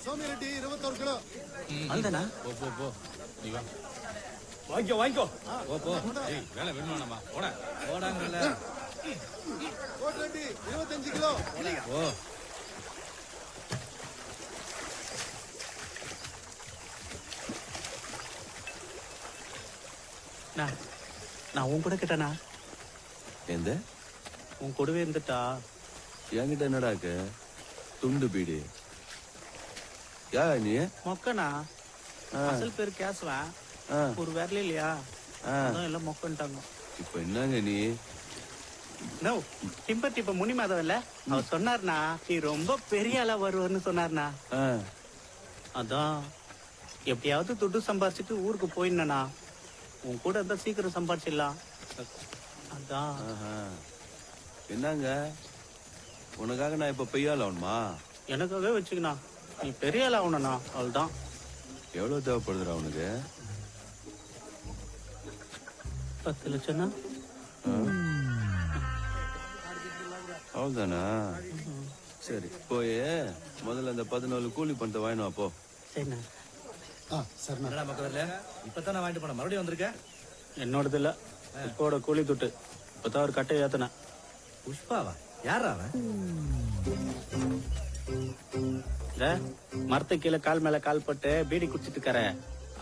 சோமி Reddy 21 kilo. அல்தானா? போ நீ வா. வாங்கிக்கோ போ. ஏய் வேலை வேணுமானமா போடா. போடாங்கல்ல. கோட் ரெட்டி 25 கிலோ. ஓ நான் உன் கூட கேட்டனா? எந்த உன் கூடவே இருந்துட்டா என்கிட்ட என்னடாக்க துண்டு பீடி யா நீ மொக்கனா? அசல் பேரு கேசுவேன். ஒரு வேறல இல்லையா? அதான் எல்லாம் மொக்கன்ட்டாங்க. இப்ப என்னங்க நீ? நோ டிம்பர் இப்ப முனி மாதம் இல்ல, அவர் சொன்னார்னா நீ ரொம்ப பெரிய ஆளா வருவன்னு சொன்னார்னா. அதான் எப்படியாவது துட்டு சம்பாரிச்சுட்டு ஊருக்கு போயிடனா. உன் கூட இருந்தா சீக்கிரம் சம்பாரிச்சிடலாம். அதான். என்னங்க உனக்காக நான் இப்ப பெய்யால ஆகணுமா? எனக்காகவே வச்சுக்கணா. நீ பெரிய ஆள் ஆகணும்னா அவள்தான். எவ்வளவு தேவைப்படுதுடா உனக்கு? 10 லட்சம்னா அவ்வளவுதானா? சரி போய் முதல்ல அந்த 14 கூலி பணத்தை வாங்கினோம். அப்போ சரிண்ணா. என்னடா மக்கள் இப்பதான் வாங்கிட்டு போன மறுபடியும் வந்திருக்க? என்னோடது இல்ல, இப்போட கூலி துட்டு. இப்பதான் ஒரு கட்டை ஏத்தன. புஷ்பாவா? யாரா அவன்? மரத்து கீழே கால் மேல கால் போட்டு பீடி குடிச்சிட்டு இருக்கார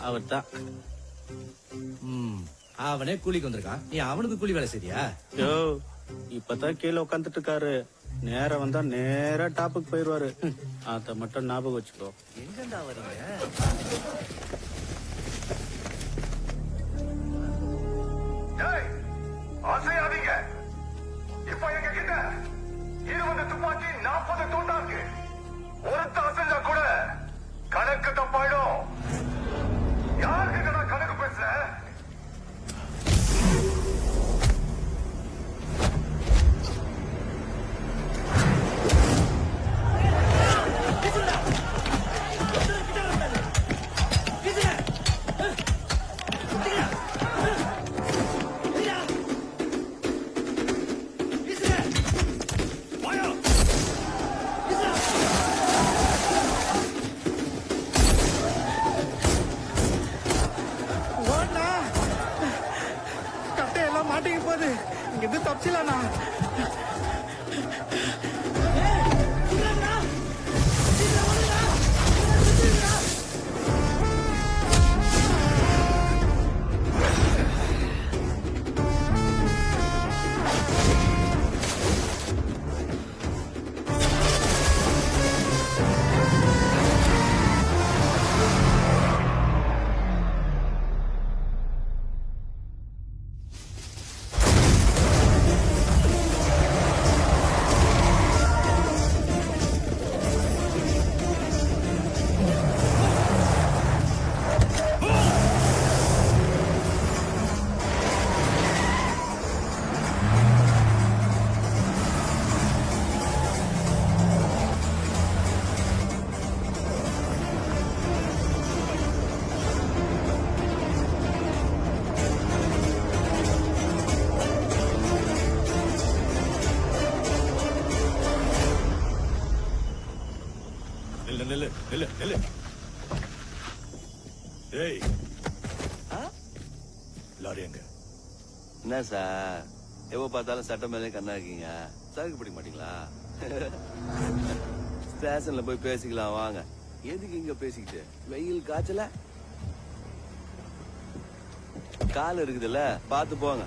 அவர் தான். அவனே கூலிக்கு வந்திருக்கான், நீ அவனுக்கு கூலி வேலை செய்றியா? யோ இப்பதான் கீழே உட்காந்துட்டு இருக்காரு. நேரம் வந்தா நேரா டாப்புக்கு போயிருவாரு. அத மட்டும் ஞாபகம் வச்சுக்கோ. எங்கண்டா வரீங்க? அசையாதீங்க. இப்ப எங்க கிட்ட 20 துப்பாக்கி 40 தூண்டாக்கு. ஒருத்த அசைஞ்சா கூட கணக்கு தப்பாயிடும். யாருக்கிட்ட நான் கணக்கு பேசுறேன்? கட்டையெல்லாம் மாட்டிக்க போகுது. இங்க இருந்து தப்பிச்சலானா? என்ன சார் எப்ப பார்த்தாலும் சட்டம் மேலே கண்ணா இருக்கீங்க? சரக்கு பிடிக்க மாட்டீங்களா? ஸ்டேஷன்ல போய் பேசிக்கலாம் வாங்க. எதுக்கு இங்க பேசிக்கிட்டு? வெயில் காய்ச்சல கால் இருக்குதுல்ல, பாத்து போங்க.